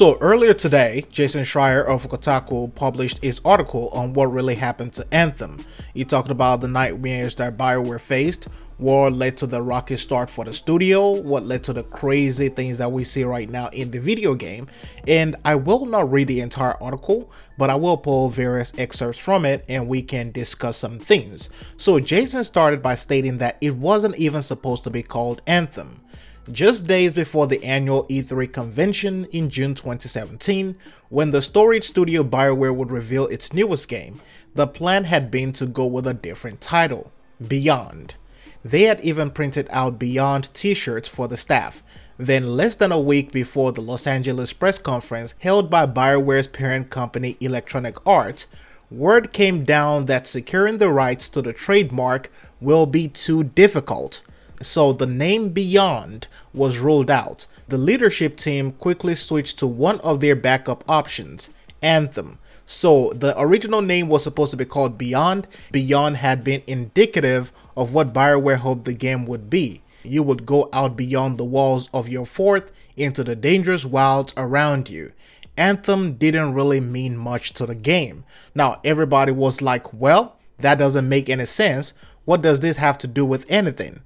So earlier today, Jason Schreier of Kotaku published his article on what really happened to Anthem. He talked about the nightmares that BioWare faced, what led to the rocky start for the studio, what led to the crazy things that we see right now in the video game, and I will not read the entire article, but I will pull various excerpts from it and we can discuss some things. So Jason started by stating that it wasn't even supposed to be called Anthem. Just days before the annual E3 convention in June 2017, when the storage studio BioWare would reveal its newest game, the plan had been to go with a different title, Beyond. They had even printed out Beyond t-shirts for the staff. Then less than a week before the Los Angeles press conference held by BioWare's parent company Electronic Arts, word came down that securing the rights to the trademark will be too difficult. So the name Beyond was ruled out. The leadership team quickly switched to one of their backup options, Anthem. So the original name was supposed to be called Beyond. Beyond had been indicative of what BioWare hoped the game would be. You would go out beyond the walls of your fort into the dangerous wilds around you. Anthem didn't really mean much to the game. Now everybody was like, well, that doesn't make any sense. What does this have to do with anything?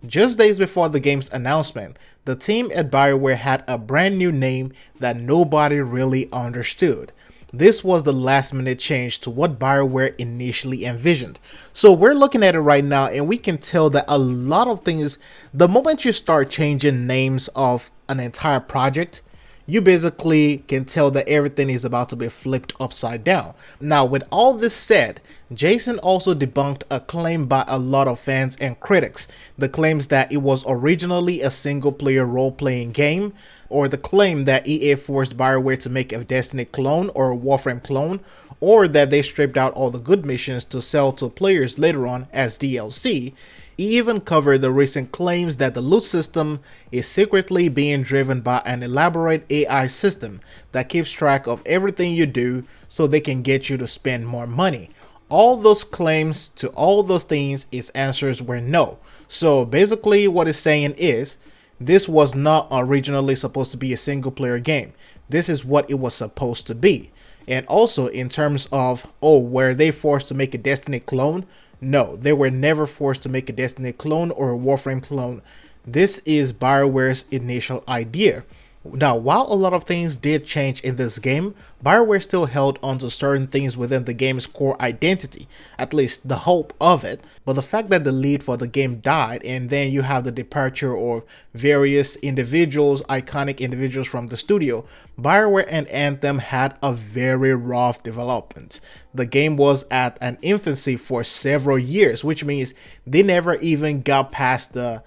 Just days before the game's announcement, the team at BioWare had a brand new name that nobody really understood. This was the last minute change to what BioWare initially envisioned. So we're looking at it right now and we can tell that a lot of things, the moment you start changing names of an entire project, you basically can tell that everything is about to be flipped upside down. Now, with all this said, Jason also debunked a claim by a lot of fans and critics. The claims that it was originally a single-player role-playing game, or the claim that EA forced BioWare to make a Destiny clone or a Warframe clone, or that they stripped out all the good missions to sell to players later on as DLC. He even covered the recent claims that the loot system is secretly being driven by an elaborate AI system that keeps track of everything you do so they can get you to spend more money. All those claims to all those things, its answers were no. So basically what it's saying is, this was not originally supposed to be a single player game. This is what it was supposed to be. And also in terms of, oh, were they forced to make a Destiny clone? No, they were never forced to make a Destiny clone or a Warframe clone. This is BioWare's initial idea. Now, while a lot of things did change in this game, BioWare still held onto certain things within the game's core identity, at least the hope of it. But the fact that the lead for the game died and then you have the departure of various individuals, iconic individuals from the studio, BioWare and Anthem had a very rough development. The game was at an infancy for several years, which means they never even got past the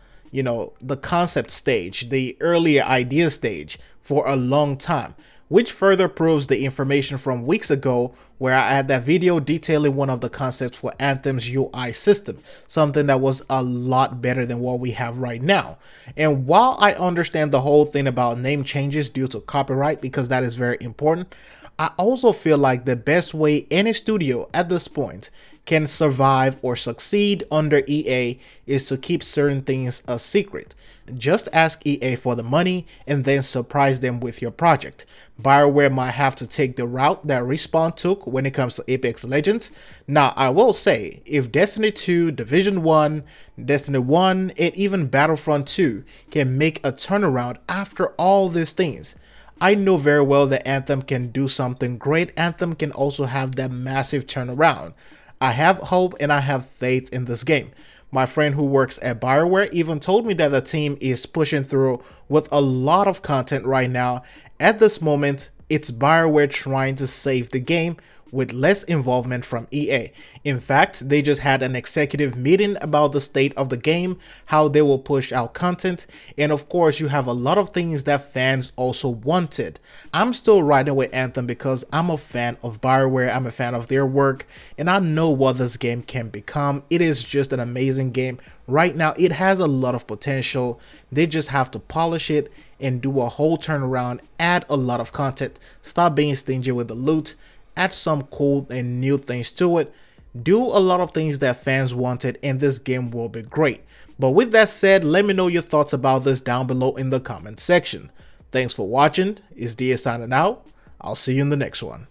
concept stage, the earlier idea stage for a long time, which further proves the information from weeks ago where I had that video detailing one of the concepts for Anthem's UI system, something that was a lot better than what we have right now. And while I understand the whole thing about name changes due to copyright, because that is very important, I also feel like the best way any studio at this point can survive or succeed under EA is to keep certain things a secret. Just ask EA for the money and then surprise them with your project. BioWare might have to take the route that Respawn took when it comes to Apex Legends. Now, I will say, if Destiny 2, Division 1, Destiny 1, and even Battlefront 2 can make a turnaround after all these things, I know very well that Anthem can do something great. Anthem can also have that massive turnaround. I have hope and I have faith in this game. My friend who works at BioWare even told me that the team is pushing through with a lot of content right now. At this moment, it's BioWare trying to save the game with less involvement from EA. In fact, they just had an executive meeting about the state of the game, how they will push out content, and of course you have a lot of things that fans also wanted. I'm still riding with Anthem because I'm a fan of BioWare, I'm a fan of their work, and I know what this game can become. It is just an amazing game. Right now, it has a lot of potential. They just have to polish it and do a whole turnaround, add a lot of content, stop being stingy with the loot, add some cool and new things to it, do a lot of things that fans wanted, and this game will be great. But with that said, let me know your thoughts about this down below in the comment section. Thanks for watching. It's DA signing out. I'll see you in the next one.